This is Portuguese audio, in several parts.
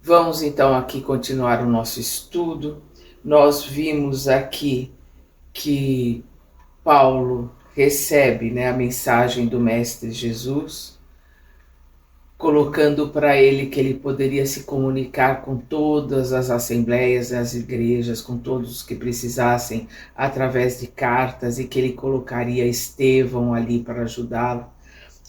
Vamos então aqui continuar o nosso estudo. Nós vimos aqui que Paulo recebe, a mensagem do Mestre Jesus, colocando para ele que ele poderia se comunicar com todas as assembleias, as igrejas, com todos os que precisassem, através de cartas, e que ele colocaria Estevão ali para ajudá-lo.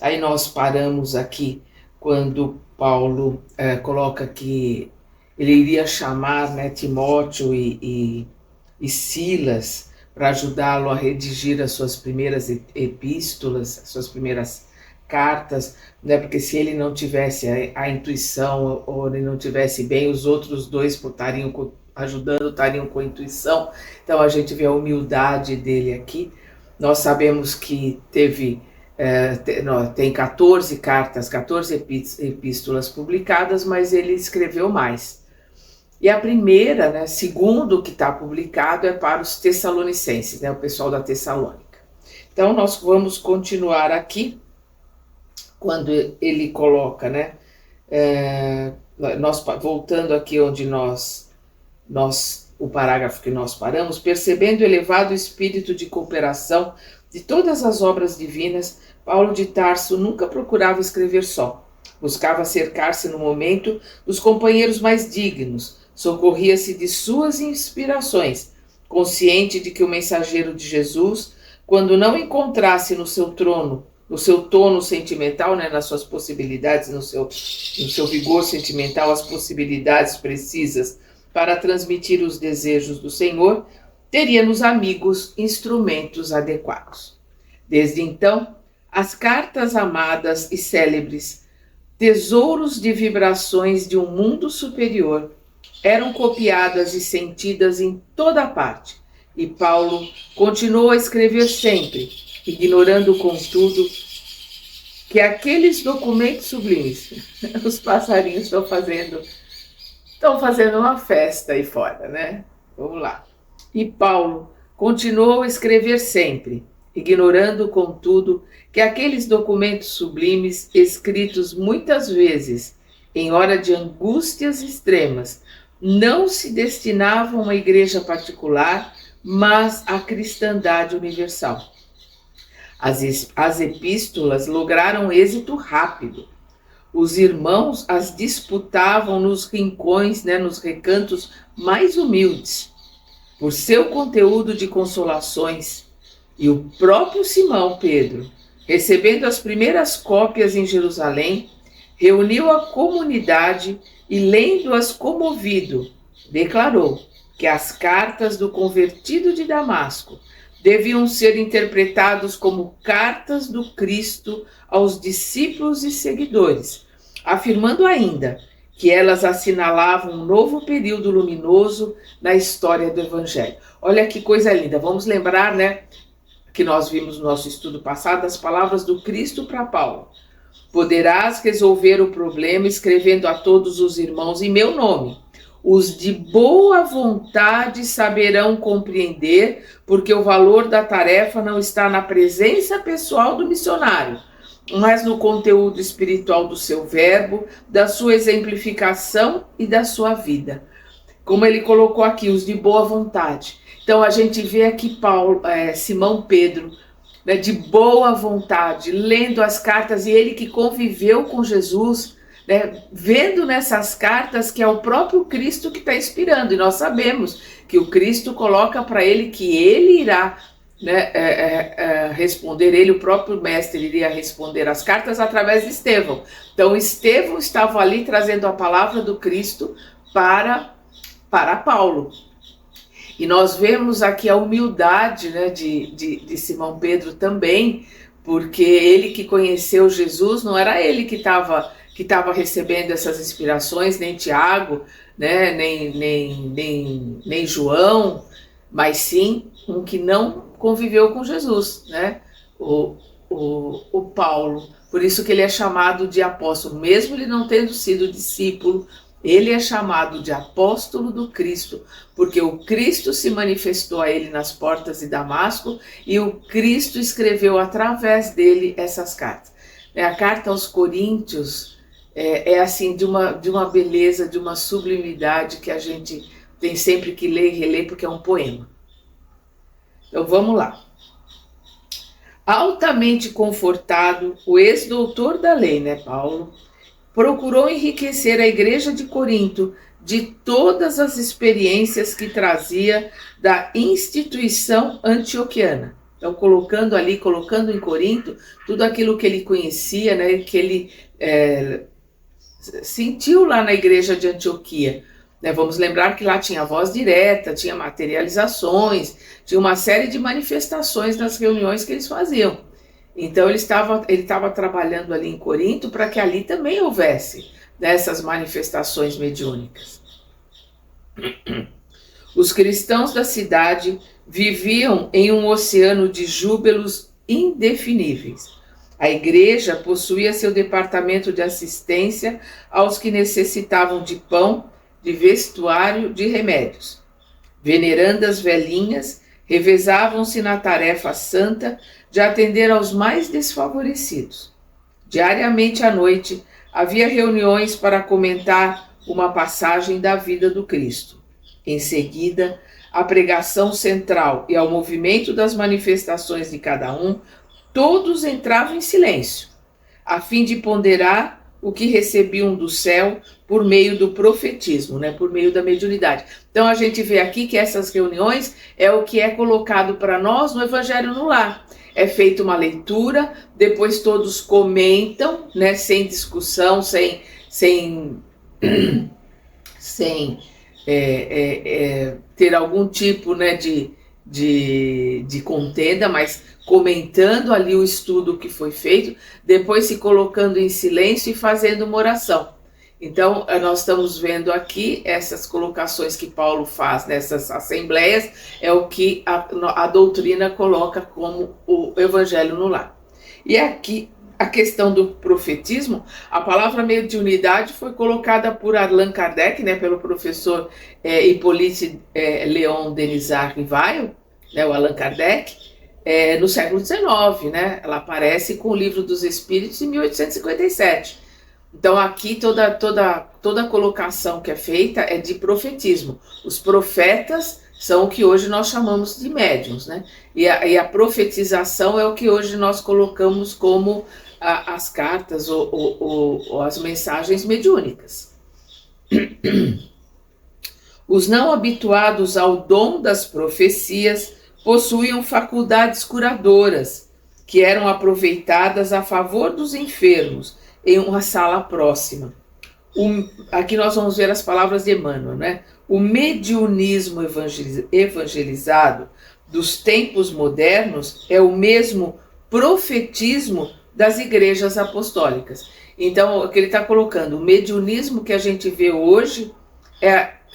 Aí nós paramos aqui quando Paulo coloca que ele iria chamar Timóteo e Silas para ajudá-lo a redigir as suas primeiras epístolas, as suas primeiras cartas, porque se ele não tivesse a intuição, ou ele não tivesse bem, os outros dois estariam ajudando, estariam com a intuição. Então a gente vê a humildade dele aqui. Nós sabemos que tem 14 cartas, 14 epístolas publicadas, mas ele escreveu mais. E a primeira, segundo que está publicado, é para os Tessalonicenses, o pessoal da Tessalônica. Então nós vamos continuar aqui, quando ele coloca, nós voltando aqui onde o parágrafo que nós paramos, percebendo o elevado espírito de cooperação de todas as obras divinas, Paulo de Tarso nunca procurava escrever só. Buscava cercar-se no momento dos companheiros mais dignos, socorria-se de suas inspirações, consciente de que o mensageiro de Jesus, quando não encontrasse no seu tono sentimental, nas suas possibilidades, no seu vigor sentimental, as possibilidades precisas para transmitir os desejos do Senhor, teria nos amigos instrumentos adequados. Desde então, as cartas amadas e célebres, tesouros de vibrações de um mundo superior, eram copiadas e sentidas em toda parte, e Paulo continuou a escrever sempre, ignorando, contudo, que aqueles documentos sublimes, os passarinhos estão fazendo uma festa aí fora, Vamos lá. E Paulo continuou a escrever sempre, ignorando, contudo, que aqueles documentos sublimes, escritos muitas vezes em hora de angústias extremas, não se destinavam a uma igreja particular, mas à cristandade universal. As epístolas lograram êxito rápido. Os irmãos as disputavam nos rincões, nos recantos mais humildes, por seu conteúdo de consolações, e o próprio Simão Pedro, recebendo as primeiras cópias em Jerusalém, reuniu a comunidade e, lendo-as comovido, declarou que as cartas do convertido de Damasco deviam ser interpretados como cartas do Cristo aos discípulos e seguidores, afirmando ainda que elas assinalavam um novo período luminoso na história do Evangelho. Olha que coisa linda. Vamos lembrar, que nós vimos no nosso estudo passado as palavras do Cristo para Paulo. Poderás resolver o problema escrevendo a todos os irmãos em meu nome. Os de boa vontade saberão compreender, porque o valor da tarefa não está na presença pessoal do missionário, mas no conteúdo espiritual do seu verbo, da sua exemplificação e da sua vida. Como ele colocou aqui, os de boa vontade. Então a gente vê aqui Simão Pedro, de boa vontade, lendo as cartas, e ele que conviveu com Jesus, vendo nessas cartas que é o próprio Cristo que está inspirando, e nós sabemos que o Cristo coloca para ele que ele irá responder, ele, o próprio mestre, iria responder as cartas através de Estevão. Então Estevão estava ali trazendo a palavra do Cristo para Paulo. E nós vemos aqui a humildade de Simão Pedro também, porque ele que conheceu Jesus, não era ele que estava recebendo essas inspirações, nem Tiago, nem João, mas sim um que não conviveu com Jesus, o Paulo. Por isso que ele é chamado de apóstolo, mesmo ele não tendo sido discípulo, ele é chamado de apóstolo do Cristo, porque o Cristo se manifestou a ele nas portas de Damasco e o Cristo escreveu através dele essas cartas. A carta aos Coríntios, é assim de uma beleza, de uma sublimidade que a gente tem sempre que ler e reler porque é um poema. Então vamos lá. Altamente confortado, o ex-doutor da lei, né, Paulo, procurou enriquecer a igreja de Corinto de todas as experiências que trazia da instituição antioquiana. Então, colocando em Corinto tudo aquilo que ele conhecia, né, que ele sentiu lá na igreja de Antioquia. Né, vamos lembrar que lá tinha voz direta, tinha materializações, tinha uma série de manifestações nas reuniões que eles faziam. Então ele estava trabalhando ali em Corinto para que ali também houvesse dessas manifestações mediúnicas. Os cristãos da cidade viviam em um oceano de júbilos indefiníveis. A igreja possuía seu departamento de assistência aos que necessitavam de pão, de vestuário, de remédios. Venerandas velhinhas revezavam-se na tarefa santa de atender aos mais desfavorecidos. Diariamente à noite havia reuniões para comentar uma passagem da vida do Cristo. Em seguida, à pregação central e ao movimento das manifestações de cada um, todos entravam em silêncio, a fim de ponderar o que recebiam do céu por meio do profetismo, né, por meio da mediunidade. Então a gente vê aqui que essas reuniões é o que é colocado para nós no Evangelho no Lar. É feita uma leitura, depois todos comentam, né, sem discussão, sem ter algum tipo, né, de contenda, mas comentando ali o estudo que foi feito, depois se colocando em silêncio e fazendo uma oração. Então, nós estamos vendo aqui essas colocações que Paulo faz nessas assembleias, é o que a doutrina coloca como o Evangelho no Lar. E aqui, a questão do profetismo, a palavra mediunidade foi colocada por Allan Kardec, né, pelo professor Hippolyte Léon Denisard Rivail, né, o Allan Kardec, no século XIX, né? Ela aparece com o Livro dos Espíritos em 1857. Então aqui toda a colocação que é feita é de profetismo. Os profetas são o que hoje nós chamamos de médiuns, né? E a profetização é o que hoje nós colocamos como as cartas ou as mensagens mediúnicas. Os não habituados ao dom das profecias possuíam faculdades curadoras, que eram aproveitadas a favor dos enfermos em uma sala próxima. Aqui nós vamos ver as palavras de Emmanuel, né? O mediunismo evangelizado dos tempos modernos é o mesmo profetismo das igrejas apostólicas. Então, o que ele está colocando, o mediunismo que a gente vê hoje,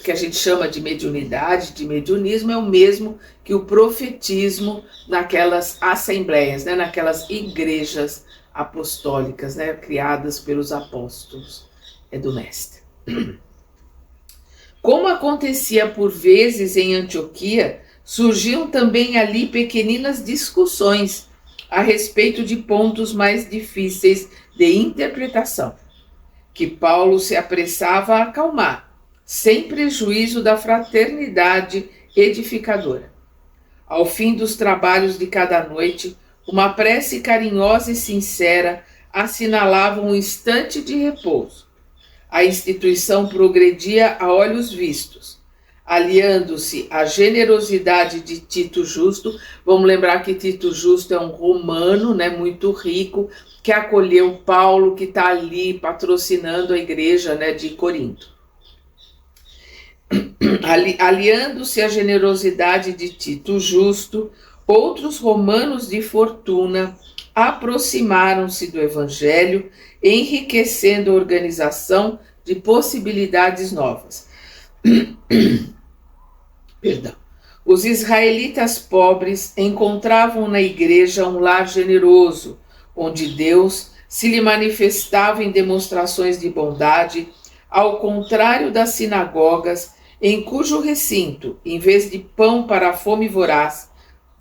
que a gente chama de mediunidade, de mediunismo, é o mesmo que o profetismo naquelas assembleias, né, naquelas igrejas apostólicas, né, criadas pelos apóstolos do Mestre. Como acontecia por vezes em Antioquia, surgiam também ali pequeninas discussões a respeito de pontos mais difíceis de interpretação, que Paulo se apressava a acalmar, sem prejuízo da fraternidade edificadora. Ao fim dos trabalhos de cada noite, uma prece carinhosa e sincera assinalava um instante de repouso. A instituição progredia a olhos vistos, aliando-se à generosidade de Tito Justo. Vamos lembrar que Tito Justo é um romano, né, muito rico, que acolheu Paulo, que está ali patrocinando a igreja, né, de Corinto. Aliando-se à generosidade de Tito Justo, outros romanos de fortuna aproximaram-se do Evangelho, enriquecendo a organização de possibilidades novas. Perdão. Os israelitas pobres encontravam na igreja um lar generoso, onde Deus se lhe manifestava em demonstrações de bondade, ao contrário das sinagogas, em cujo recinto, em vez de pão para a fome voraz,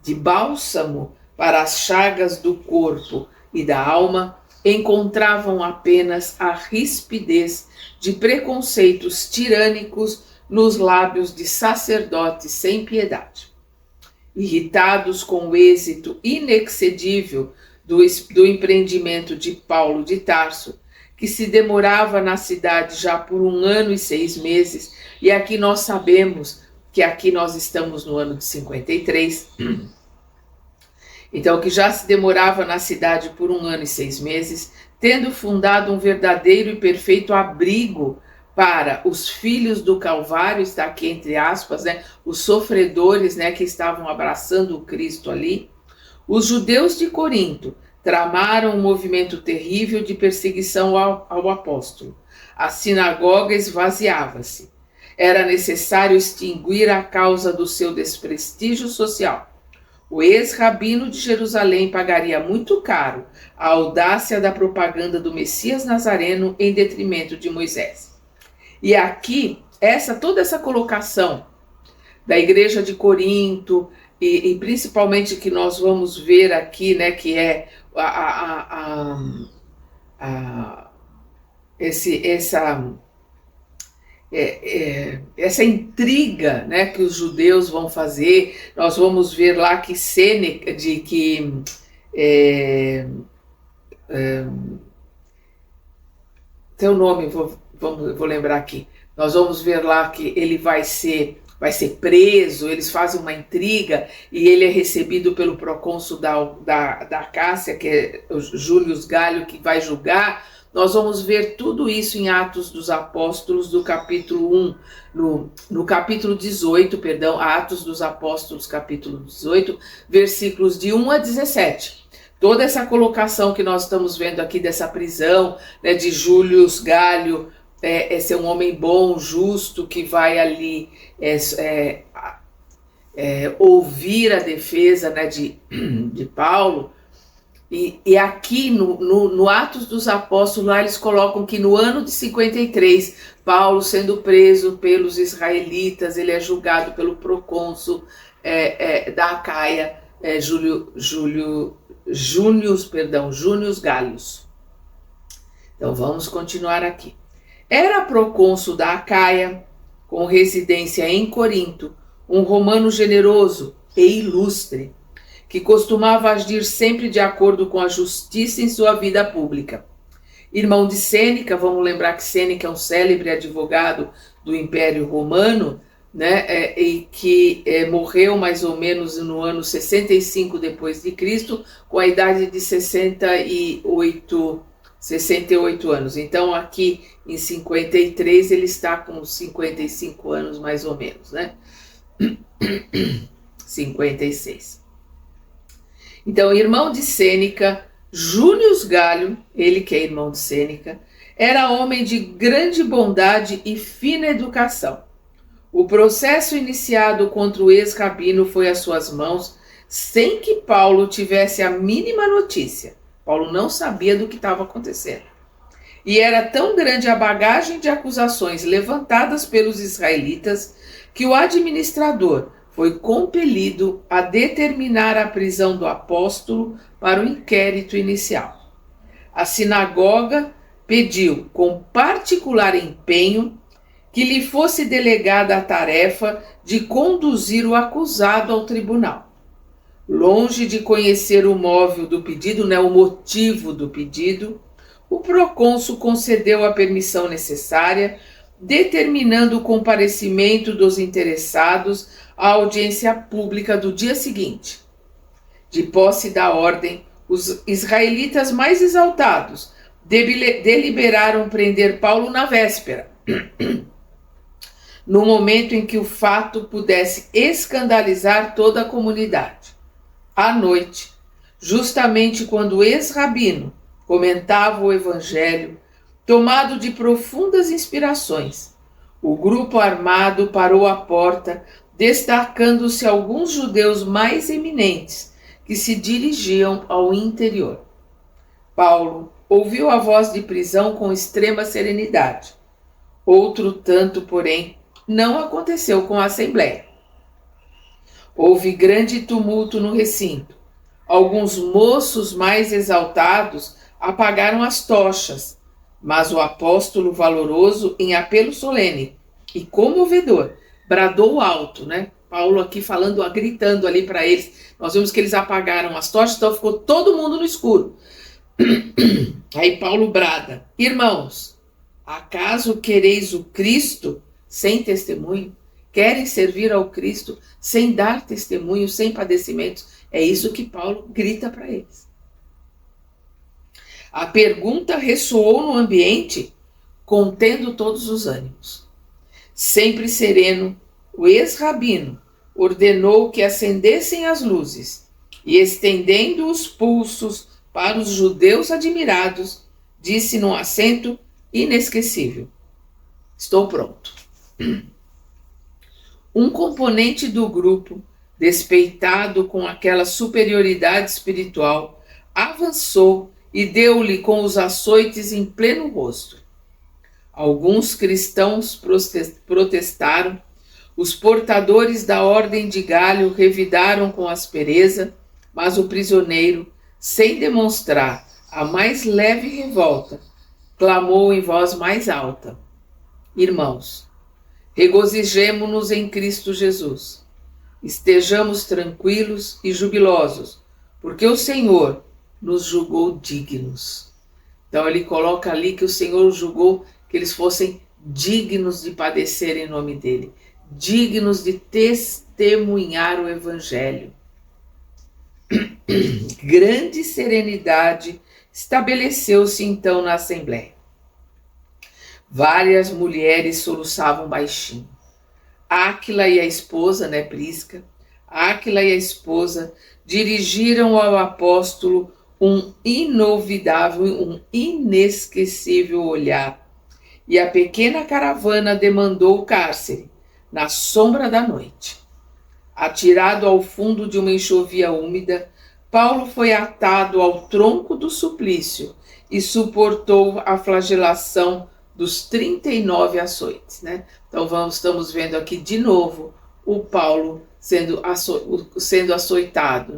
de bálsamo para as chagas do corpo e da alma, encontravam apenas a rispidez de preconceitos tirânicos nos lábios de sacerdotes sem piedade. Irritados com o êxito inexcedível do empreendimento de Paulo de Tarso, que se demorava na cidade já por 1 ano e 6 meses, e aqui nós sabemos que aqui nós estamos no ano de 53, então que já se demorava na cidade por 1 ano e 6 meses, tendo fundado um verdadeiro e perfeito abrigo para os filhos do Calvário, está aqui entre aspas, os sofredores, que estavam abraçando o Cristo ali. Os judeus de Corinto tramaram um movimento terrível de perseguição ao apóstolo. A sinagoga esvaziava-se. Era necessário extinguir a causa do seu desprestígio social. O ex-rabino de Jerusalém pagaria muito caro a audácia da propaganda do Messias Nazareno em detrimento de Moisés. E aqui, toda essa colocação da igreja de Corinto, e principalmente que nós vamos ver aqui, que é essa intriga, que os judeus vão fazer. Nós vamos ver lá que Sêneca, tem um nome, vou lembrar aqui. Nós vamos ver lá que ele vai ser preso, eles fazem uma intriga e ele é recebido pelo procônsul da Cássia, que é o Júlio Galho, que vai julgar. Nós vamos ver tudo isso em Atos dos Apóstolos, do capítulo 1, no capítulo 18, Atos dos Apóstolos, capítulo 18, versículos de 1 a 17. Toda essa colocação que nós estamos vendo aqui dessa prisão, de Júlio Galho, ser um homem bom, justo, que vai ali ouvir a defesa de Paulo. E aqui no Atos dos Apóstolos, lá eles colocam que no ano de 53, Paulo sendo preso pelos israelitas, ele é julgado pelo procônsul da Acaia, Június Gallius. Então vamos continuar aqui. Era procônsul da Acaia, com residência em Corinto, um romano generoso e ilustre, que costumava agir sempre de acordo com a justiça em sua vida pública. Irmão de Sêneca, vamos lembrar que Sêneca é um célebre advogado do Império Romano, e que morreu mais ou menos no ano 65 depois de Cristo, com a idade de 68 anos. Então aqui em 53 ele está com 55 anos mais ou menos, 56. Então, irmão de Sêneca, Júlio Galho, ele que é irmão de Sêneca, era homem de grande bondade e fina educação. O processo iniciado contra o ex-rabino foi às suas mãos, sem que Paulo tivesse a mínima notícia. Paulo não sabia do que estava acontecendo. E era tão grande a bagagem de acusações levantadas pelos israelitas que o administrador foi compelido a determinar a prisão do apóstolo para o inquérito inicial. A sinagoga pediu com particular empenho que lhe fosse delegada a tarefa de conduzir o acusado ao tribunal. Longe de conhecer o móvel do pedido, o motivo do pedido, o procônsul concedeu a permissão necessária, determinando o comparecimento dos interessados à audiência pública do dia seguinte. De posse da ordem, os israelitas mais exaltados deliberaram prender Paulo na véspera, no momento em que o fato pudesse escandalizar toda a comunidade. À noite, justamente quando o ex-rabino comentava o evangelho, tomado de profundas inspirações, o grupo armado parou à porta, destacando-se alguns judeus mais eminentes que se dirigiam ao interior. Paulo ouviu a voz de prisão com extrema serenidade. Outro tanto, porém, não aconteceu com a assembleia. Houve grande tumulto no recinto. Alguns moços mais exaltados apagaram as tochas, mas o apóstolo, valoroso em apelo solene e comovedor, bradou alto, né? Paulo aqui falando, gritando ali para eles. Nós vimos que eles apagaram as tochas, então ficou todo mundo no escuro. Aí Paulo brada: irmãos, acaso quereis o Cristo sem testemunho? Querem servir ao Cristo sem dar testemunho, sem padecimentos? É isso que Paulo grita para eles. A pergunta ressoou no ambiente, contendo todos os ânimos. Sempre sereno, o ex-rabino ordenou que acendessem as luzes e, estendendo os pulsos para os judeus admirados, disse num acento inesquecível: estou pronto. Um componente do grupo, despeitado com aquela superioridade espiritual, avançou e deu-lhe com os açoites em pleno rosto. Alguns cristãos protestaram, os portadores da ordem de galho revidaram com aspereza, mas o prisioneiro, sem demonstrar a mais leve revolta, clamou em voz mais alta: irmãos, regozijemo-nos em Cristo Jesus. Estejamos tranquilos e jubilosos, porque o Senhor nos julgou dignos. Então ele coloca ali que o Senhor julgou que eles fossem dignos de padecer em nome dele, dignos de testemunhar o Evangelho. Grande serenidade estabeleceu-se então na Assembleia. Várias mulheres soluçavam baixinho. Áquila e a esposa, Prisca, Áquila e a esposa dirigiram ao apóstolo um inovidável, um inesquecível olhar, e a pequena caravana demandou o cárcere, na sombra da noite. Atirado ao fundo de uma enxovia úmida, Paulo foi atado ao tronco do suplício e suportou a flagelação dos 39 açoites. Então estamos vendo aqui de novo o Paulo sendo açoitado,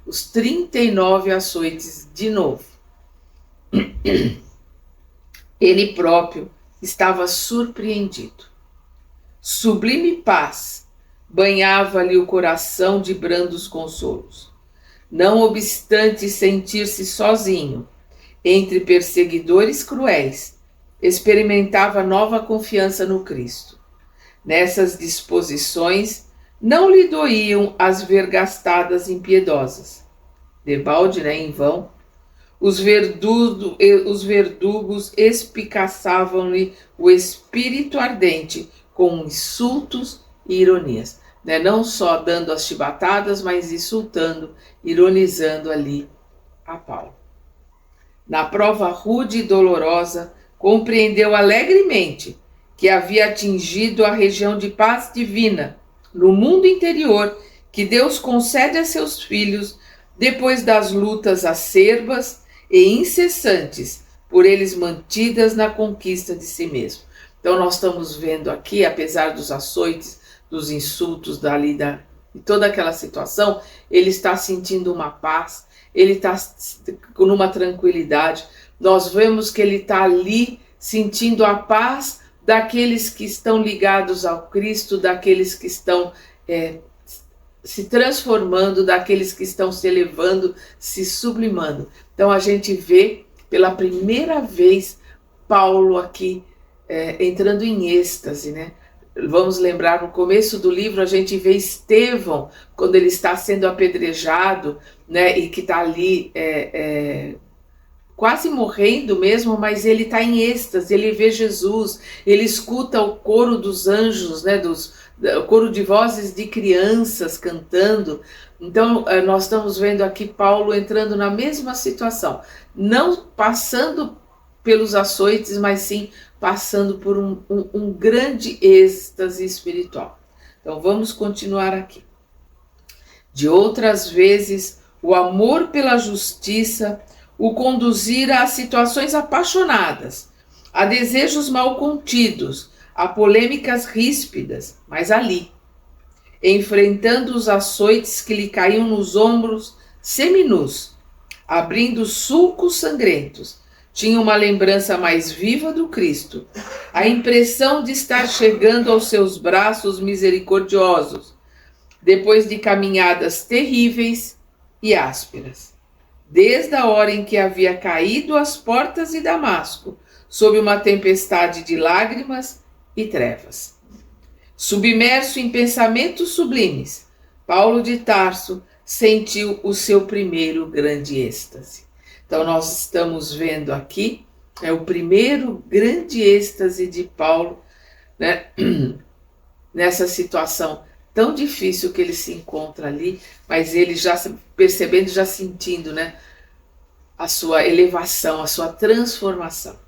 os 39 açoites de novo. Ele próprio estava surpreendido. Sublime paz banhava-lhe o coração de brandos consolos. Não obstante sentir-se sozinho, entre perseguidores cruéis, experimentava nova confiança no Cristo. Nessas disposições, não lhe doíam as vergastadas impiedosas. Debalde, em vão, os verdugos espicaçavam-lhe o espírito ardente com insultos e ironias. Não só dando as chibatadas, mas insultando, ironizando ali a Paulo. Na prova rude e dolorosa, compreendeu alegremente que havia atingido a região de paz divina no mundo interior que Deus concede a seus filhos depois das lutas acerbas e incessantes por eles mantidas na conquista de si mesmo. Então nós estamos vendo aqui, apesar dos açoites, dos insultos de toda aquela situação, ele está sentindo uma paz, ele está numa tranquilidade. Nós vemos que ele está ali sentindo a paz daqueles que estão ligados ao Cristo, daqueles que estão se transformando, daqueles que estão se elevando, se sublimando. Então a gente vê pela primeira vez Paulo aqui entrando em êxtase, Vamos lembrar, no começo do livro a gente vê Estevão, quando ele está sendo apedrejado, e que está ali quase morrendo mesmo, mas ele está em êxtase, ele vê Jesus, ele escuta o coro dos anjos, o coro de vozes de crianças cantando. Então nós estamos vendo aqui Paulo entrando na mesma situação, não passando pelos açoites, mas sim passando por um grande êxtase espiritual. Então vamos continuar aqui. De outras vezes, o amor pela justiça o conduzira a situações apaixonadas, a desejos mal contidos, a polêmicas ríspidas, mas ali, enfrentando os açoites que lhe caíam nos ombros seminus, abrindo sulcos sangrentos. Tinha uma lembrança mais viva do Cristo, a impressão de estar chegando aos seus braços misericordiosos, depois de caminhadas terríveis e ásperas. Desde a hora em que havia caído às portas de Damasco, sob uma tempestade de lágrimas e trevas. Submerso em pensamentos sublimes, Paulo de Tarso sentiu o seu primeiro grande êxtase. Então nós estamos vendo aqui o primeiro grande êxtase de Paulo, né, nessa situação tão difícil que ele se encontra ali, mas ele já percebendo, já sentindo, né, a sua elevação, a sua transformação.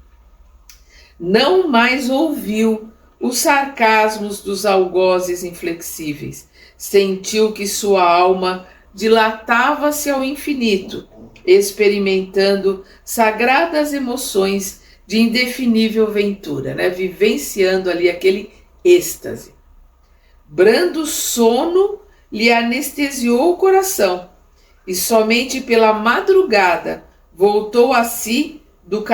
Não mais ouviu os sarcasmos dos algozes inflexíveis. Sentiu que sua alma dilatava-se ao infinito, experimentando sagradas emoções de indefinível ventura, né? Vivenciando ali aquele êxtase. Brando sono lhe anestesiou o coração e somente pela madrugada voltou a si do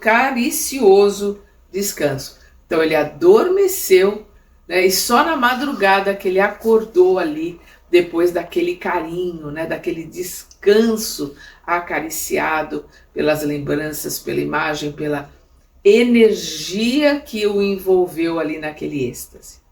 caricioso descanso. Então ele adormeceu, né, e só na madrugada que ele acordou ali, depois daquele carinho, né, daquele descanso acariciado pelas lembranças, pela imagem, pela energia que o envolveu ali naquele êxtase.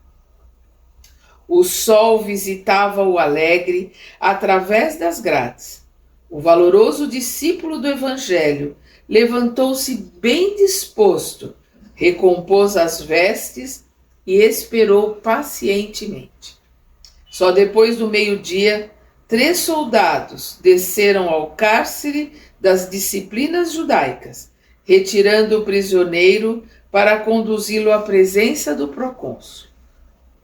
O sol visitava-o alegre através das grades. O valoroso discípulo do Evangelho levantou-se bem disposto, recompôs as vestes e esperou pacientemente. Só depois do meio-dia, 3 soldados desceram ao cárcere das disciplinas judaicas, retirando o prisioneiro para conduzi-lo à presença do procônsul.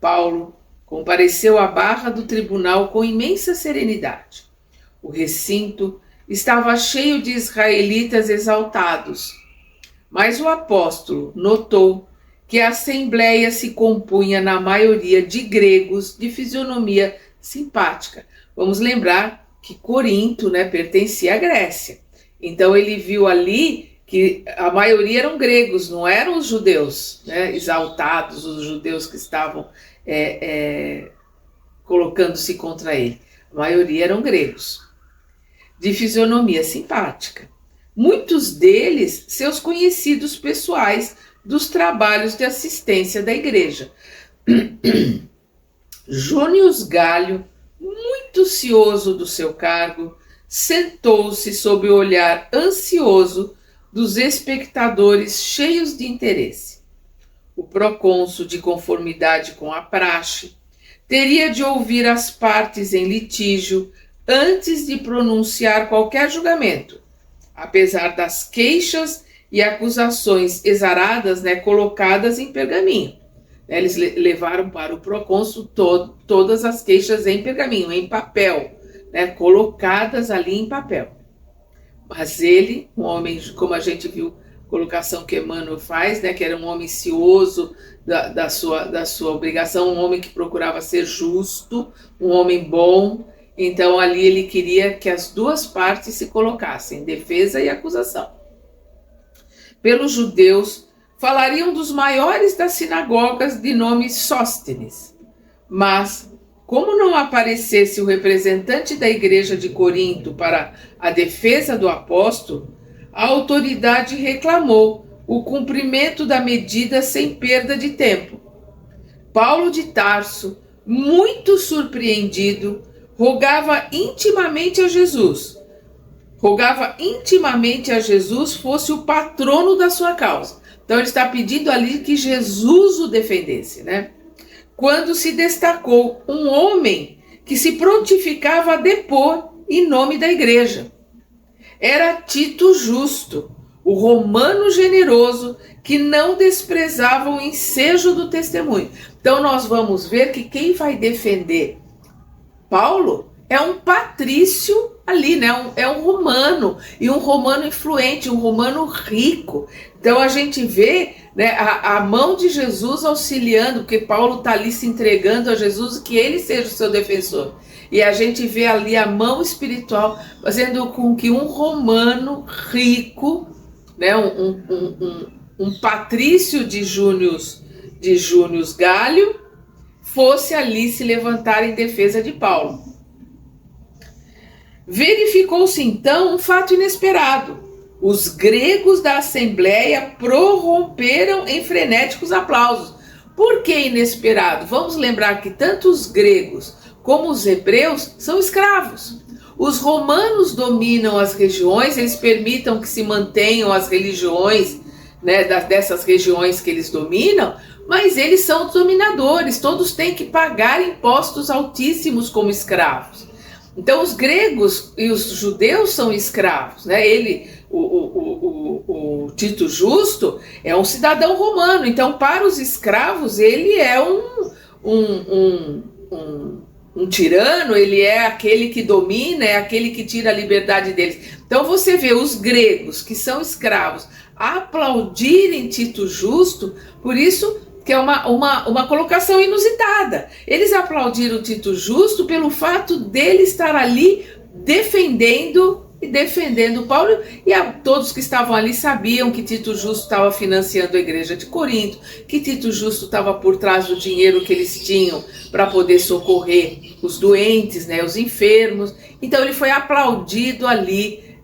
Paulo compareceu à barra do tribunal com imensa serenidade. O recinto estava cheio de israelitas exaltados, mas o apóstolo notou que a assembleia se compunha na maioria de gregos de fisionomia simpática. Vamos lembrar que Corinto, né, pertencia à Grécia. Então ele viu ali que a maioria eram gregos, não eram os judeus, né, exaltados, os judeus que estavam colocando-se contra ele. A maioria eram gregos, de fisionomia simpática. Muitos deles, seus conhecidos pessoais dos trabalhos de assistência da igreja. Június Galho, muito cioso do seu cargo, sentou-se sob o olhar ansioso dos espectadores cheios de interesse. O procônsul, de conformidade com a praxe, teria de ouvir as partes em litígio antes de pronunciar qualquer julgamento, apesar das queixas e acusações exaradas, né, colocadas em pergaminho. Eles levaram para o procônsul todas as queixas em pergaminho, em papel, né, colocadas ali em papel. Mas ele, um homem, como a gente viu, colocação que Emmanuel faz, né, que era um homem cioso da sua obrigação, um homem que procurava ser justo, um homem bom. Então ali ele queria que as duas partes se colocassem, defesa e acusação. Pelos judeus, falariam dos maiores das sinagogas de nome Sóstenes. Mas, como não aparecesse o representante da igreja de Corinto para a defesa do apóstolo, a autoridade reclamou o cumprimento da medida sem perda de tempo. Paulo de Tarso, muito surpreendido, rogava intimamente a Jesus fosse o patrono da sua causa. Então ele está pedindo ali que Jesus o defendesse, né? Quando se destacou um homem que se prontificava a depor em nome da igreja. Era Tito Justo, o romano generoso que não desprezava o ensejo do testemunho. Então nós vamos ver que quem vai defender Paulo é um patrício ali, né? É um romano, e um romano influente, um romano rico. Então a gente vê, né, a mão de Jesus auxiliando, porque Paulo está ali se entregando a Jesus, que ele seja o seu defensor. E a gente vê ali a mão espiritual fazendo com que um romano rico, né, um patrício de Június Gálio, fosse ali se levantar em defesa de Paulo. Verificou-se então um fato inesperado. Os gregos da Assembleia prorromperam em frenéticos aplausos. Por que inesperado? Vamos lembrar que tanto os gregos como os hebreus são escravos. Os romanos dominam as regiões, eles permitem que se mantenham as religiões, né, dessas regiões que eles dominam, mas eles são os dominadores, todos têm que pagar impostos altíssimos como escravos. Então os gregos e os judeus são escravos, né? O Tito Justo é um cidadão romano, então para os escravos ele é um tirano, ele é aquele que domina, é aquele que tira a liberdade deles. Então você vê os gregos que são escravos aplaudirem Tito Justo, por isso que é uma colocação inusitada. Eles aplaudiram Tito Justo pelo fato dele estar ali defendendo Paulo, e todos que estavam ali sabiam que Tito Justo estava financiando a igreja de Corinto, que Tito Justo estava por trás do dinheiro que eles tinham para poder socorrer os doentes, né, os enfermos. Então ele foi aplaudido ali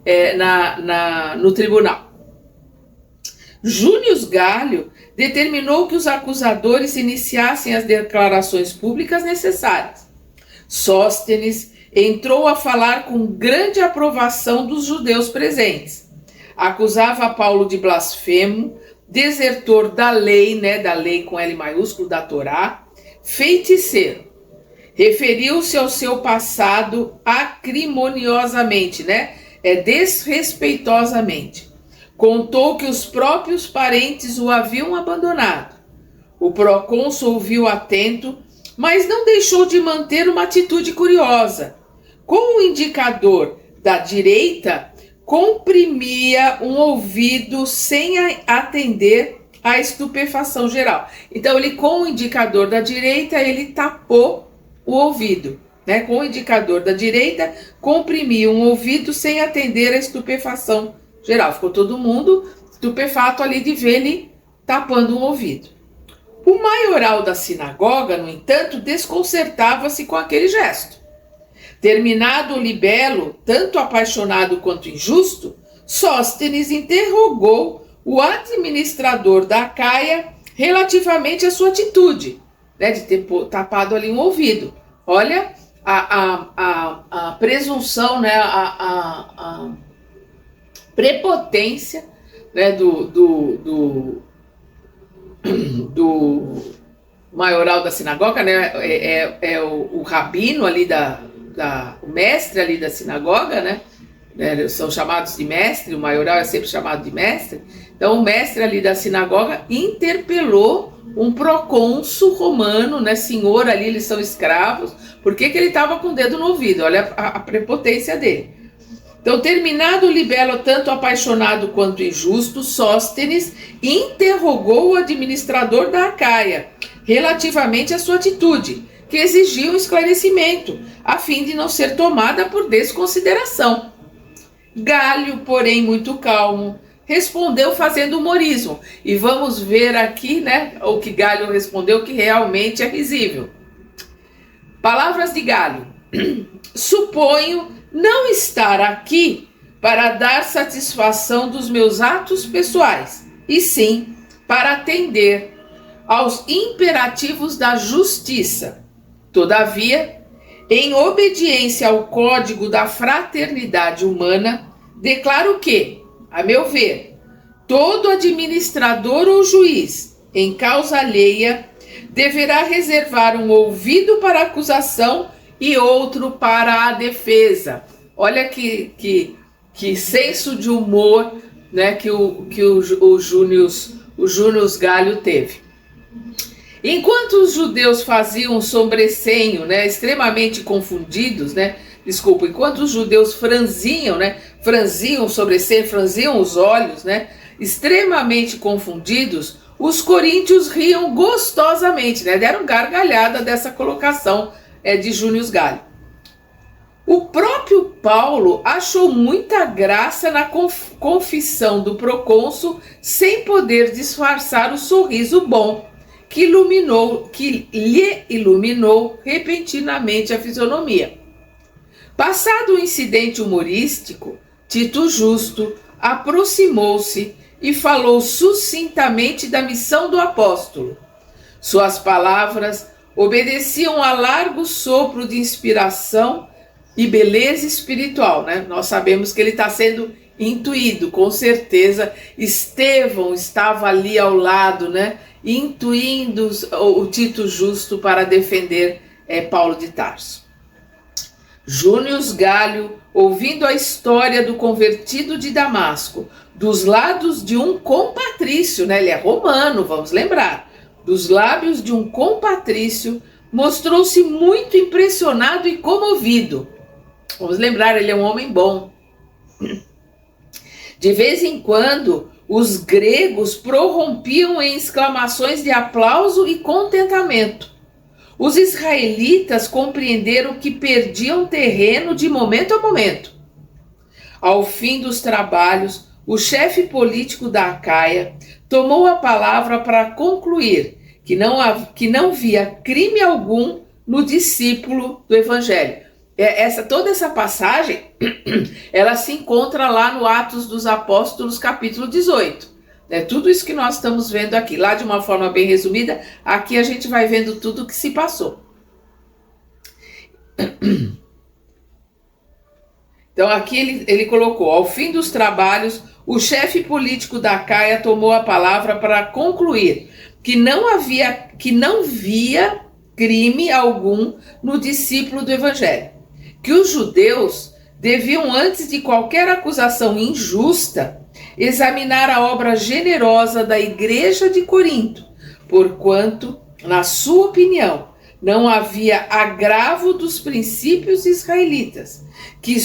no tribunal. Június Gálio determinou que os acusadores iniciassem as declarações públicas necessárias. Sóstenes entrou a falar com grande aprovação dos judeus presentes. Acusava Paulo de blasfemo, desertor da lei, né, da lei com L maiúsculo, da Torá, feiticeiro. Referiu-se ao seu passado acrimoniosamente, né, desrespeitosamente. Contou que os próprios parentes o haviam abandonado. O procônsul ouviu atento, mas não deixou de manter uma atitude curiosa. Com o indicador da direita, comprimia um ouvido sem atender à estupefação geral. Então, ele, com o indicador da direita, ele tapou o ouvido, né? Com o indicador da direita, comprimia um ouvido sem atender à estupefação geral. Ficou todo mundo estupefato ali de ver ele tapando um ouvido. O maioral da sinagoga, no entanto, desconcertava-se com aquele gesto. Terminado o libelo, tanto apaixonado quanto injusto, Sóstenes interrogou o administrador da Acaia relativamente à sua atitude, né, de ter tapado ali um ouvido. Olha a presunção, né, a prepotência, né, do maioral da sinagoga, né, o rabino ali o mestre ali da sinagoga, né, são chamados de mestre, o maioral é sempre chamado de mestre. Então o mestre ali da sinagoga interpelou um procônsul romano, né, senhor ali, eles são escravos, por que ele estava com o dedo no ouvido? Olha a prepotência dele. Então, terminado o libelo tanto apaixonado quanto injusto, Sóstenes interrogou o administrador da Acaia relativamente à sua atitude, que exigia um esclarecimento, a fim de não ser tomada por desconsideração. Gálio, porém, muito calmo, respondeu fazendo humorismo. E vamos ver aqui, né, o que Gálio respondeu, que realmente é risível. Palavras de Gálio. Suponho não estar aqui para dar satisfação dos meus atos pessoais, e sim para atender aos imperativos da justiça. Todavia, em obediência ao código da fraternidade humana, declaro que, a meu ver, todo administrador ou juiz em causa alheia deverá reservar um ouvido para a acusação e outro para a defesa. Olha que senso de humor, né, que o Június Gálio teve. Enquanto os judeus faziam um sobressenho, né, extremamente confundidos, né, enquanto os judeus franziam, né, franziam o sobrancelho, franziam os olhos, né, extremamente confundidos, os coríntios riam gostosamente, né, deram gargalhada dessa colocação de Június Galho. O próprio Paulo achou muita graça na confissão do procônsul, sem poder disfarçar o sorriso bom que lhe iluminou repentinamente a fisionomia. Passado o incidente humorístico, Tito Justo aproximou-se e falou sucintamente da missão do apóstolo. Suas palavras obedeciam a largo sopro de inspiração e beleza espiritual, né? Nós sabemos que ele está sendo intuído, com certeza. Estevão estava ali ao lado, né? Intuindo o Tito Justo para defender Paulo de Tarso. Június Galho, ouvindo a história do convertido de Damasco, dos lados de um compatrício, né? Ele é romano, vamos lembrar, dos lábios de um compatrício, mostrou-se muito impressionado e comovido. Vamos lembrar, ele é um homem bom. De vez em quando, os gregos prorrompiam em exclamações de aplauso e contentamento. Os israelitas compreenderam que perdiam terreno de momento a momento. Ao fim dos trabalhos, o chefe político da Acaia tomou a palavra para concluir que não via crime algum no discípulo do Evangelho. Toda essa passagem, ela se encontra lá no Atos dos Apóstolos, capítulo 18. Tudo isso que nós estamos vendo aqui, lá de uma forma bem resumida, aqui a gente vai vendo tudo o que se passou. Então aqui ele colocou, ao fim dos trabalhos, o chefe político da Acaia tomou a palavra para concluir que não via crime algum no discípulo do Evangelho, que os judeus deviam, antes de qualquer acusação injusta, examinar a obra generosa da Igreja de Corinto, porquanto, na sua opinião, não havia agravo dos princípios israelitas, que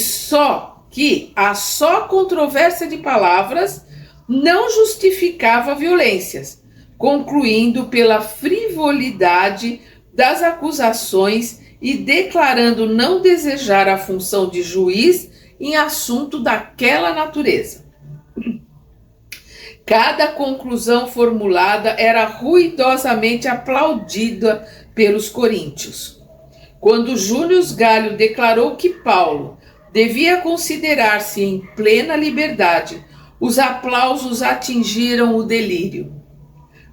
a só controvérsia de palavras não justificava violências, concluindo pela frivolidade das acusações e declarando não desejar a função de juiz em assunto daquela natureza. Cada conclusão formulada era ruidosamente aplaudida pelos coríntios. Quando Június Galho declarou que Paulo devia considerar-se em plena liberdade, os aplausos atingiram o delírio.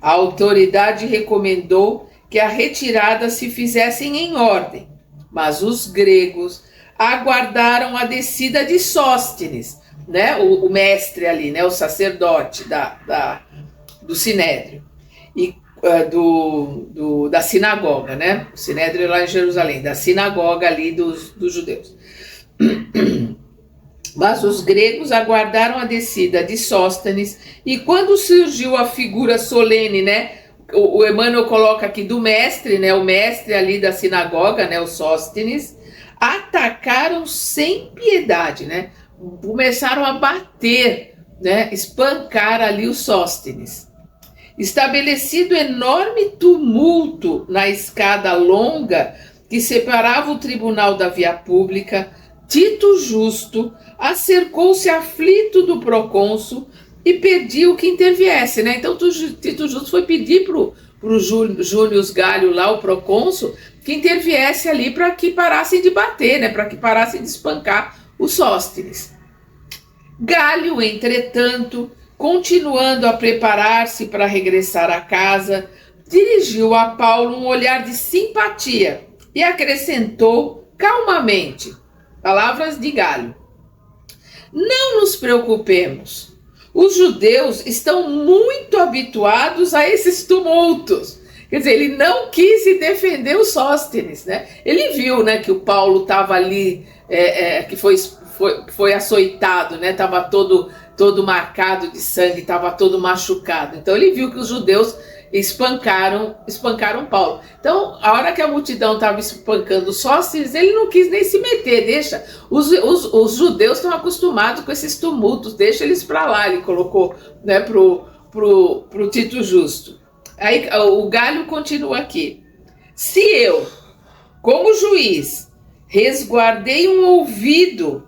A autoridade recomendou que a retirada se fizesse em ordem, mas os gregos aguardaram a descida de Sóstenes, né, o mestre ali, né, o sacerdote do Sinédrio, e da sinagoga, né, o Sinédrio é lá em Jerusalém, da sinagoga ali dos judeus. Mas os gregos aguardaram a descida de Sóstenes, e quando surgiu a figura solene, né, o Emmanuel coloca aqui do mestre, né, o mestre ali da sinagoga, né, o Sóstenes, atacaram sem piedade, né, começaram a bater, né, espancar ali o Sóstenes. Estabelecido enorme tumulto na escada longa que separava o tribunal da via pública, Tito Justo acercou-se aflito do procônsul e pediu que interviesse, né? Então Tito Justo foi pedir pro Június Galho lá, o procônsul, que interviesse ali para que parassem de bater, né? Para que parassem de espancar o Sóstenes. Galho, entretanto, continuando a preparar-se para regressar à casa, dirigiu a Paulo um olhar de simpatia e acrescentou calmamente, palavras de Galho: não nos preocupemos. Os judeus estão muito habituados a esses tumultos. Quer dizer, ele não quis se defender o Sóstenes, né? Ele viu, né, que o Paulo estava ali, que foi açoitado, né? Estava todo marcado de sangue, estava todo machucado. Então ele viu que os judeus espancaram Paulo. Então, a hora que a multidão estava espancando Sóstenes, ele não quis nem se meter, deixa. Os judeus estão acostumados com esses tumultos, deixa eles para lá, ele colocou, né, pro Tito Justo. Aí o Galho continua aqui. Se eu, como juiz, resguardei um ouvido,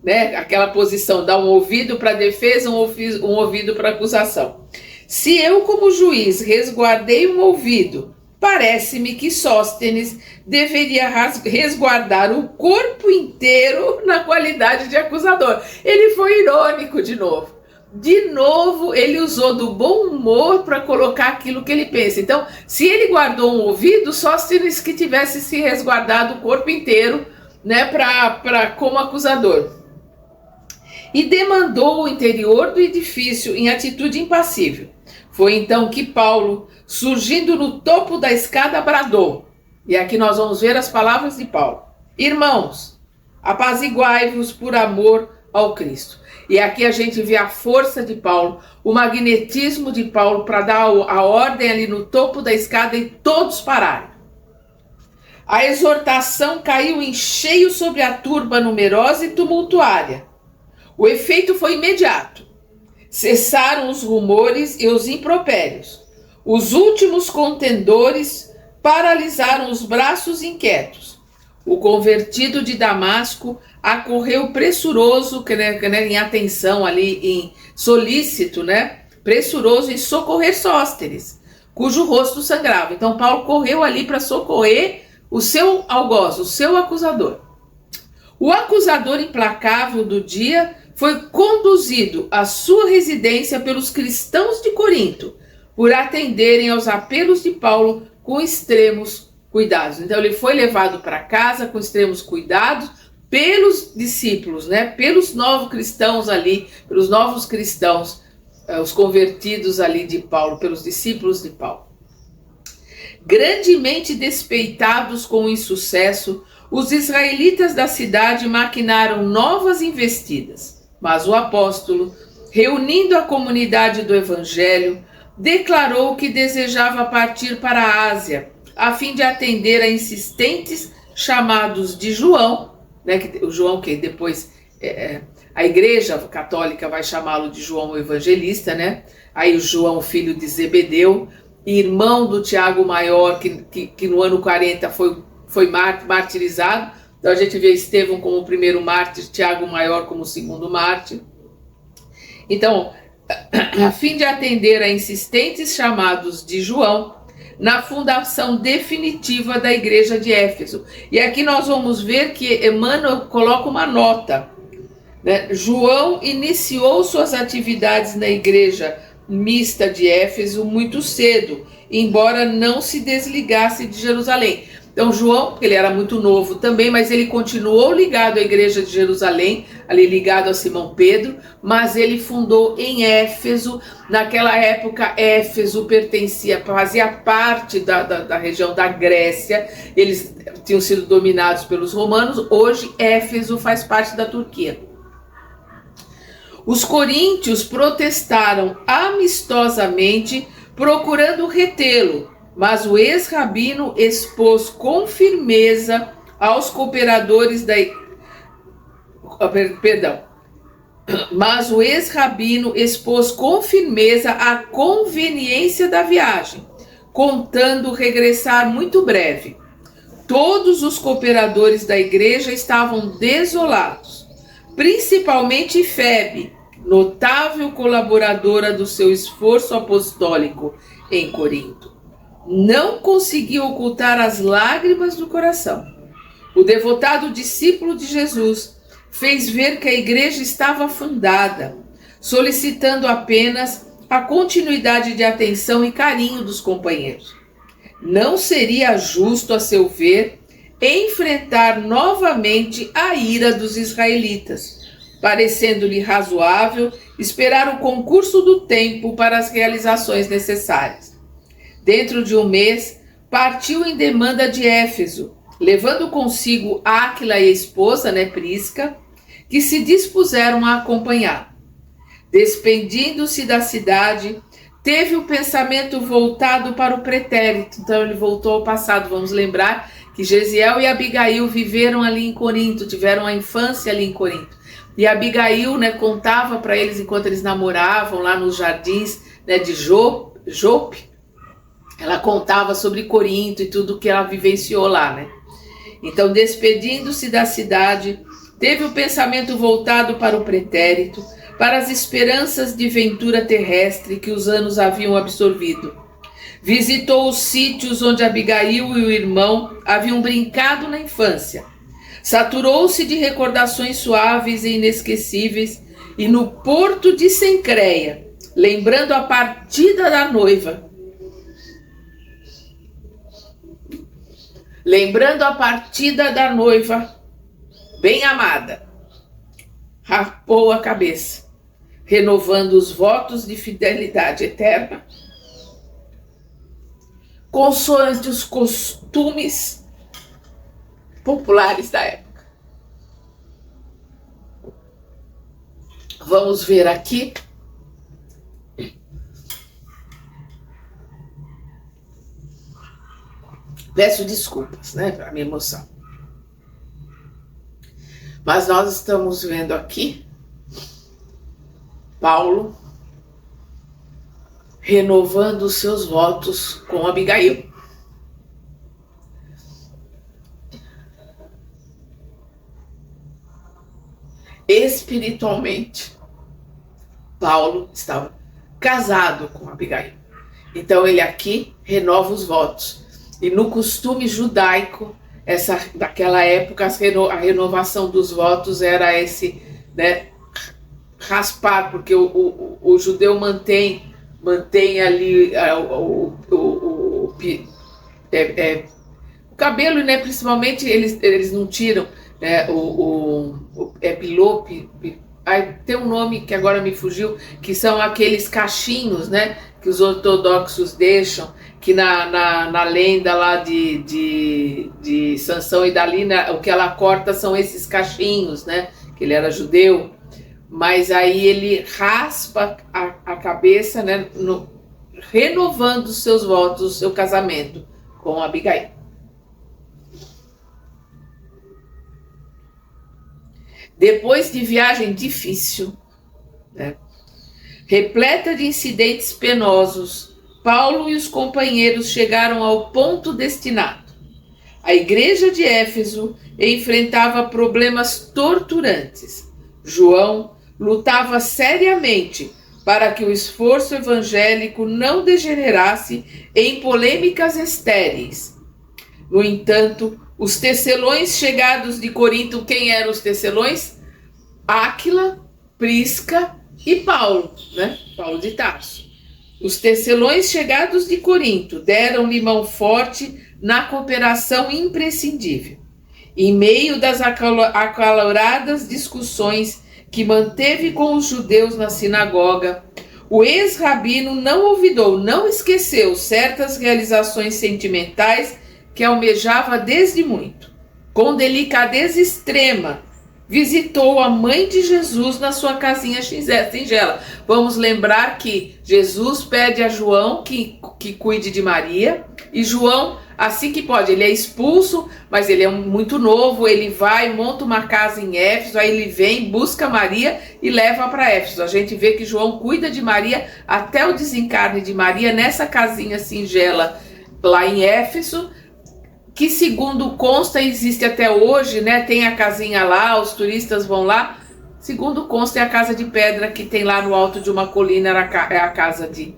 né, aquela posição, dar um ouvido para a defesa, um ouvido para a acusação. Se eu, como juiz, resguardei um ouvido, parece-me que Sóstenes deveria resguardar o corpo inteiro na qualidade de acusador. Ele foi irônico de novo. De novo, ele usou do bom humor para colocar aquilo que ele pensa. Então, se ele guardou um ouvido, Sóstenes que tivesse se resguardado o corpo inteiro, né, como acusador. E demandou o interior do edifício em atitude impassível. Foi então que Paulo, surgindo no topo da escada, bradou. E aqui nós vamos ver as palavras de Paulo. Irmãos, apaziguai-vos por amor ao Cristo. E aqui a gente vê a força de Paulo, o magnetismo de Paulo para dar a ordem ali no topo da escada e todos pararem. A exortação caiu em cheio sobre a turba numerosa e tumultuária. O efeito foi imediato. Cessaram os rumores e os impropérios. Os últimos contendores paralisaram os braços inquietos. O convertido de Damasco acorreu pressuroso, em atenção ali, em solícito, né? Pressuroso em socorrer Sóstenes, cujo rosto sangrava. Então Paulo correu ali para socorrer o seu algoz, o seu acusador. O acusador implacável do dia foi conduzido à sua residência pelos cristãos de Corinto, por atenderem aos apelos de Paulo com extremos cuidados. Então ele foi levado para casa com extremos cuidados pelos discípulos, né? Pelos novos cristãos ali, pelos novos cristãos, os convertidos ali de Paulo, pelos discípulos de Paulo. Grandemente despeitados com o insucesso, os israelitas da cidade maquinaram novas investidas. Mas o apóstolo, reunindo a comunidade do evangelho, declarou que desejava partir para a Ásia, a fim de atender a insistentes chamados de João, né, o João que depois a igreja católica vai chamá-lo de João o Evangelista, né? Aí o João, filho de Zebedeu, irmão do Tiago Maior, que no ano 40 foi martirizado. Então a gente vê Estevão como o primeiro mártir, Tiago Maior como o segundo mártir. Então, a fim de atender a insistentes chamados de João, na fundação definitiva da igreja de Éfeso. E aqui nós vamos ver que Emmanuel coloca uma nota, né? João iniciou suas atividades na igreja mista de Éfeso muito cedo, embora não se desligasse de Jerusalém. Então João, ele era muito novo também, mas ele continuou ligado à igreja de Jerusalém, ali ligado a Simão Pedro, mas ele fundou em Éfeso. Naquela época Éfeso fazia parte da região da Grécia, eles tinham sido dominados pelos romanos, hoje Éfeso faz parte da Turquia. Os coríntios protestaram amistosamente, procurando retê-lo, mas o ex-rabino expôs com firmeza aos cooperadores Mas o ex-rabino expôs com firmeza a conveniência da viagem, contando regressar muito breve. Todos os cooperadores da igreja estavam desolados, principalmente Febe, notável colaboradora do seu esforço apostólico em Corinto. Não conseguiu ocultar as lágrimas do coração. O devotado discípulo de Jesus fez ver que a igreja estava afundada, solicitando apenas a continuidade de atenção e carinho dos companheiros. Não seria justo, a seu ver, enfrentar novamente a ira dos israelitas, parecendo-lhe razoável esperar o concurso do tempo para as realizações necessárias. Dentro de um mês, partiu em demanda de Éfeso, levando consigo Áquila e a esposa, Prisca, que se dispuseram a acompanhar. Despedindo-se da cidade, teve o pensamento voltado para o pretérito. Então ele voltou ao passado. Vamos lembrar que Gesiel e Abigail viveram ali em Corinto, tiveram a infância ali em Corinto. E Abigail, né, contava para eles enquanto eles namoravam lá nos jardins, né, de Jope. Ela contava sobre Corinto e tudo que ela vivenciou lá, né? Então, despedindo-se da cidade, teve o pensamento voltado para o pretérito, para as esperanças de ventura terrestre que os anos haviam absorvido. Visitou os sítios onde Abigail e o irmão haviam brincado na infância. Saturou-se de recordações suaves e inesquecíveis, e no porto de Cencreia, lembrando a partida da noiva, bem amada, rapou a cabeça, renovando os votos de fidelidade eterna, consoante os costumes populares da época. Vamos ver aqui. Peço desculpas, né, pela minha emoção. Mas nós estamos vendo aqui Paulo renovando os seus votos com Abigail. Espiritualmente, Paulo estava casado com Abigail. Então ele aqui renova os votos. E no costume judaico, daquela época, a renovação dos votos era esse, né, raspar, porque o judeu mantém ali o cabelo, né, principalmente eles não tiram, né, tem um nome que agora me fugiu, que são aqueles cachinhos, né, que os ortodoxos deixam, que na lenda lá de Sansão e Dalila, o que ela corta são esses cachinhos, né, que ele era judeu, mas aí ele raspa a cabeça, né, renovando os seus votos, o seu casamento com Abigail. Depois de viagem difícil, né, repleta de incidentes penosos, Paulo e os companheiros chegaram ao ponto destinado. A igreja de Éfeso enfrentava problemas torturantes. João lutava seriamente para que o esforço evangélico não degenerasse em polêmicas estéreis. No entanto, os tecelões chegados de Corinto, quem eram os tecelões? Áquila, Prisca e Paulo, né? Paulo de Tarso. Os tecelões chegados de Corinto deram-lhe mão forte na cooperação imprescindível. Em meio das acaloradas discussões que manteve com os judeus na sinagoga, o ex-rabino não olvidou, não esqueceu certas realizações sentimentais que almejava desde muito. Com delicadeza extrema, visitou a mãe de Jesus na sua casinha singela. Vamos lembrar que Jesus pede a João que cuide de Maria, e João, assim que pode, ele é expulso, mas ele é muito novo, ele vai, monta uma casa em Éfeso, aí ele vem, busca Maria e leva para Éfeso. A gente vê que João cuida de Maria até o desencarne de Maria nessa casinha singela lá em Éfeso, que segundo consta existe até hoje, né? Tem a casinha lá, os turistas vão lá. Segundo consta é a casa de pedra que tem lá no alto de uma colina, é a casa de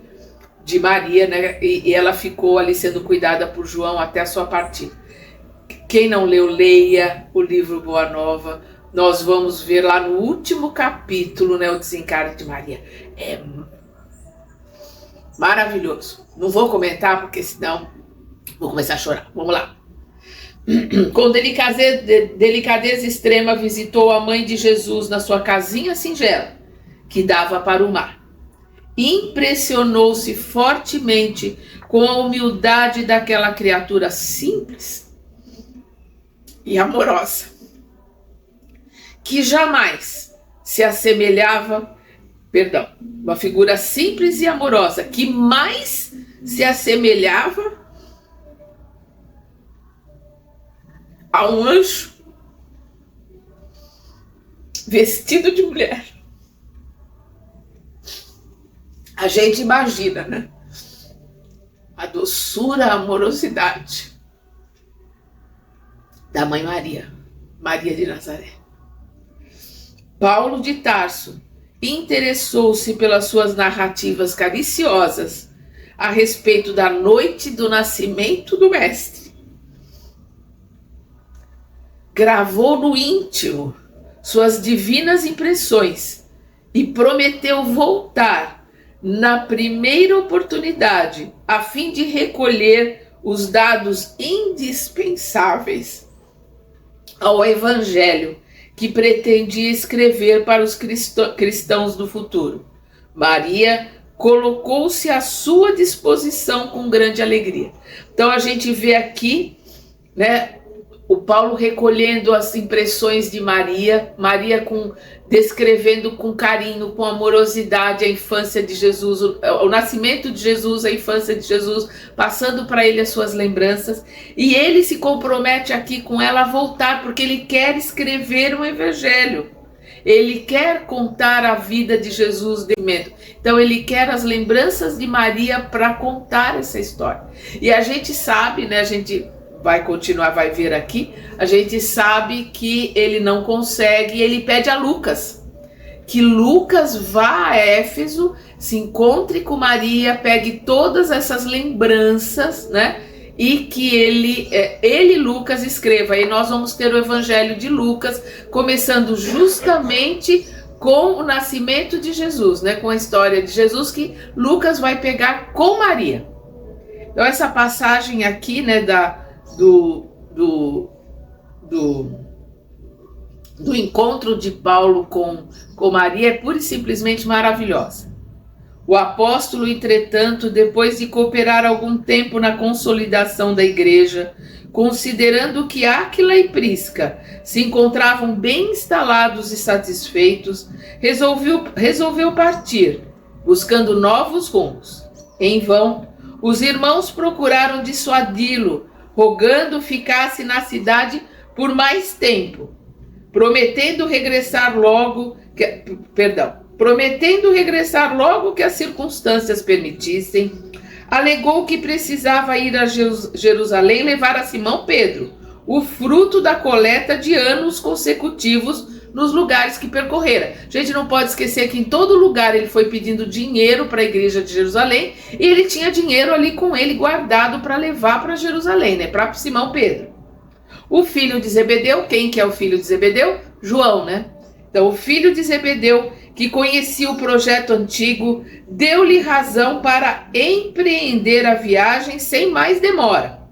Maria, né? E ela ficou ali sendo cuidada por João até a sua partida. Quem não leu, leia o livro Boa Nova. Nós vamos ver lá no último capítulo, né, o desencarne de Maria. É maravilhoso. Não vou comentar porque senão vou começar a chorar. Vamos lá. Com delicadeza extrema visitou a mãe de Jesus na sua casinha singela, que dava para o mar. Impressionou-se fortemente com a humildade daquela criatura simples e amorosa, que jamais se assemelhava Perdão, uma figura simples e amorosa, que mais se assemelhava a um anjo vestido de mulher. A gente imagina, né? A doçura, a amorosidade da mãe Maria, Maria de Nazaré. Paulo de Tarso interessou-se pelas suas narrativas cariciosas a respeito da noite do nascimento do Mestre. Gravou no íntimo suas divinas impressões e prometeu voltar na primeira oportunidade a fim de recolher os dados indispensáveis ao Evangelho que pretendia escrever para os cristãos do futuro. Maria colocou-se à sua disposição com grande alegria. Então a gente vê aqui, né, o Paulo recolhendo as impressões de Maria, descrevendo com carinho, com amorosidade a infância de Jesus, o nascimento de Jesus, a infância de Jesus, passando para ele as suas lembranças, e ele se compromete aqui com ela a voltar, porque ele quer escrever um evangelho, ele quer contar a vida de Jesus de momento. Então ele quer as lembranças de Maria para contar essa história. E a gente sabe, né, a gente vai continuar, vai ver aqui, a gente sabe que ele não consegue, ele pede a Lucas, que Lucas vá a Éfeso, se encontre com Maria, pegue todas essas lembranças, né, e que ele, Lucas, escreva. E nós vamos ter o Evangelho de Lucas, começando justamente com o nascimento de Jesus, né, com a história de Jesus, que Lucas vai pegar com Maria. Então essa passagem aqui, né, do encontro de Paulo com Maria é pura e simplesmente maravilhosa. O apóstolo, entretanto, depois de cooperar algum tempo na consolidação da igreja, considerando que Áquila e Prisca se encontravam bem instalados e satisfeitos, resolveu partir, buscando novos rumos. Em vão, os irmãos procuraram dissuadi-lo, rogando ficasse na cidade por mais tempo, prometendo regressar logo que as circunstâncias permitissem. Alegou que precisava ir a Jerusalém levar a Simão Pedro o fruto da coleta de anos consecutivos nos lugares que percorrera. A gente não pode esquecer que em todo lugar ele foi pedindo dinheiro para a igreja de Jerusalém, e ele tinha dinheiro ali com ele guardado para levar para Jerusalém, né, para Simão Pedro. O filho de Zebedeu, quem que é o filho de Zebedeu? João, né? Então o filho de Zebedeu, que conhecia o projeto antigo, deu-lhe razão para empreender a viagem sem mais demora.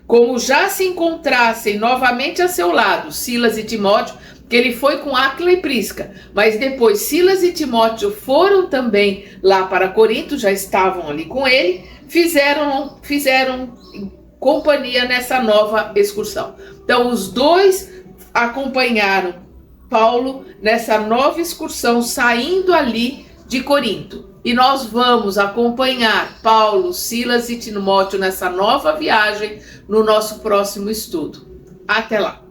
Como já se encontrassem novamente a seu lado Silas e Timóteo, que ele foi com Áquila e Prisca, mas depois Silas e Timóteo foram também lá para Corinto, já estavam ali com ele, fizeram companhia nessa nova excursão. Então os dois acompanharam Paulo nessa nova excursão, saindo ali de Corinto. E nós vamos acompanhar Paulo, Silas e Timóteo nessa nova viagem no nosso próximo estudo. Até lá!